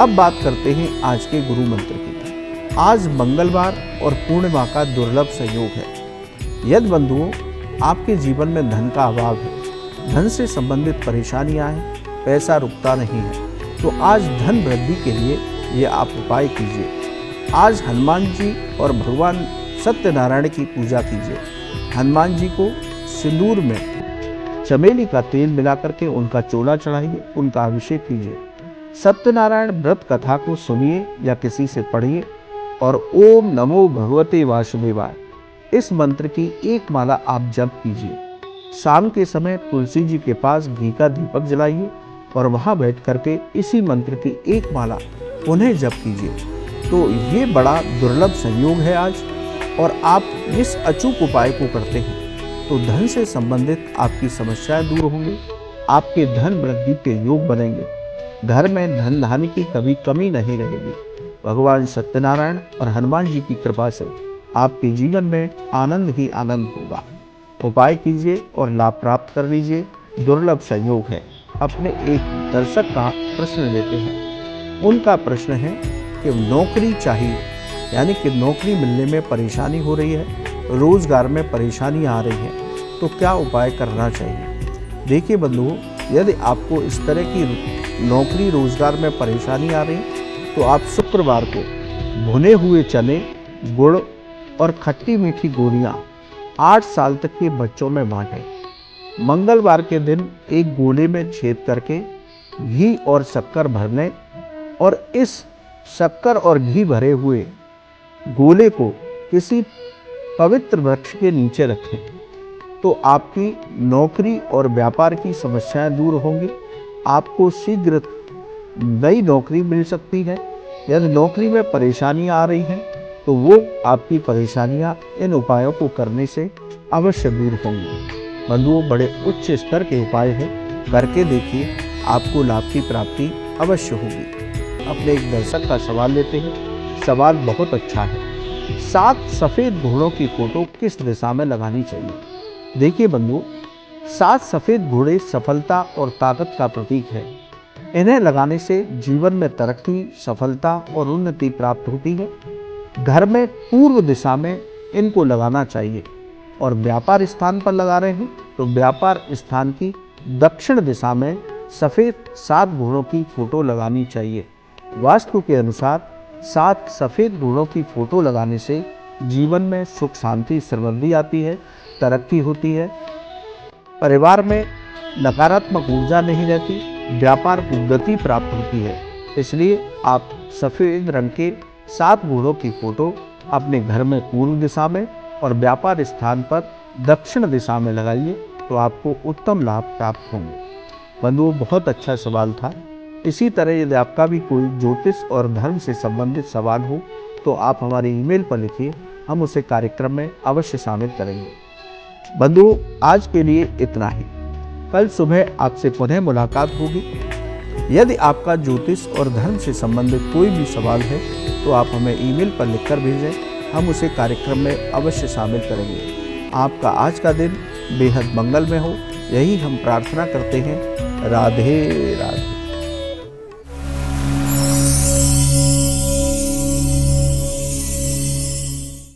अब बात करते हैं आज के गुरु मंत्र की। आज मंगलवार और पूर्णिमा का दुर्लभ संयोग है। यदि बंधुओं आपके जीवन में धन का अभाव है, धन से संबंधित परेशानियां हैं, पैसा रुकता नहीं है, तो आज धन वृद्धि के लिए ये आप उपाय कीजिए। आज हनुमान जी और भगवान सत्यनारायण की पूजा कीजिए। हनुमान जी को सिंदूर में चमेली का तेल मिलाकर के उनका चोला चढ़ाइए, उनका अभिषेक कीजिए। सत्यनारायण व्रत कथा को सुनिए या किसी से पढ़िए और ओम नमो भगवते वासुदेवाय इस मंत्र की एक माला आप जप कीजिए। शाम के समय तुलसी जी के पास घी का दीपक जलाइए और वहां बैठ करके इसी मंत्र की एक माला पुनः जप कीजिए। तो ये बड़ा दुर्लभ संयोग है आज, और आप इस अचूक उपाय को करते हैं तो धन से संबंधित आपकी समस्याएं दूर होंगी, आपके धन वृद्धि के योग बनेंगे, घर में धन धान्य की कभी कमी नहीं रहेगी। भगवान सत्यनारायण और हनुमान जी की कृपा से आपके जीवन में आनंद ही आनंद होगा। उपाय कीजिए और लाभ प्राप्त कर लीजिए। दुर्लभ संयोग है। अपने एक दर्शक का प्रश्न लेते हैं। उनका प्रश्न है कि नौकरी चाहिए, यानी कि नौकरी मिलने में परेशानी हो रही है, रोजगार में परेशानी आ रही है, तो क्या उपाय करना चाहिए। देखिए बंधुओं, यदि आपको इस तरह की नौकरी रोजगार में परेशानी आ रही है तो आप शुक्रवार को भुने हुए चने, गुड़ और खट्टी मीठी गोलियां 8 साल तक के बच्चों में बांटें। मंगलवार के दिन एक गोले में छेद करके घी और शक्कर भर लें और इस शक्कर और घी भरे हुए गोले को किसी पवित्र वृक्ष के नीचे रखें, तो आपकी नौकरी और व्यापार की समस्याएं दूर होंगी। आपको शीघ्र नई नौकरी मिल सकती है। यदि नौकरी में परेशानियां आ रही हैं तो वो आपकी परेशानियां इन उपायों को करने से अवश्य दूर होंगी। बंधुओं, बड़े उच्च स्तर के उपाय हैं, करके देखिए, आपको लाभ की प्राप्ति अवश्य होगी। अपने एक दर्शक का सवाल लेते हैं। सवाल बहुत अच्छा है। 7 सफ़ेद घोड़ों की फोटो किस दिशा में लगानी चाहिए। देखिए बंधुओं, 7 सफ़ेद घोड़े सफलता और ताकत का प्रतीक है। इन्हें लगाने से जीवन में तरक्की, सफलता और उन्नति प्राप्त होती है। घर में पूर्व दिशा में इनको लगाना चाहिए, और व्यापार स्थान पर लगा रहे हैं तो व्यापार स्थान की दक्षिण दिशा में सफ़ेद 7 घोड़ों की फोटो लगानी चाहिए। वास्तु के अनुसार 7 सफ़ेद घोड़ों की फोटो लगाने से जीवन में सुख, शांति, समृद्धि आती है, तरक्की होती है, परिवार में नकारात्मक ऊर्जा नहीं रहती, व्यापार को गति प्राप्त होती है। इसलिए आप सफ़ेद रंग के 7 घोड़ों की फोटो अपने घर में पूर्व दिशा में और व्यापार स्थान पर दक्षिण दिशा में लगाइए, तो आपको उत्तम लाभ प्राप्त होंगे। बंधुओं, बहुत अच्छा सवाल था। इसी तरह यदि आपका भी कोई ज्योतिष और धर्म से संबंधित सवाल हो तो आप हमारे ईमेल पर लिखिए, हम उसे कार्यक्रम में अवश्य शामिल करेंगे। बंधुओं, आज के लिए इतना ही। कल सुबह आपसे पुनः मुलाकात होगी। यदि आपका ज्योतिष और धर्म से संबंधित कोई भी सवाल है तो आप हमें ईमेल पर लिखकर भेजें, हम उसे कार्यक्रम में अवश्य शामिल करेंगे। आपका आज का दिन बेहद मंगलमय हो, यही हम प्रार्थना करते हैं। राधे राधे।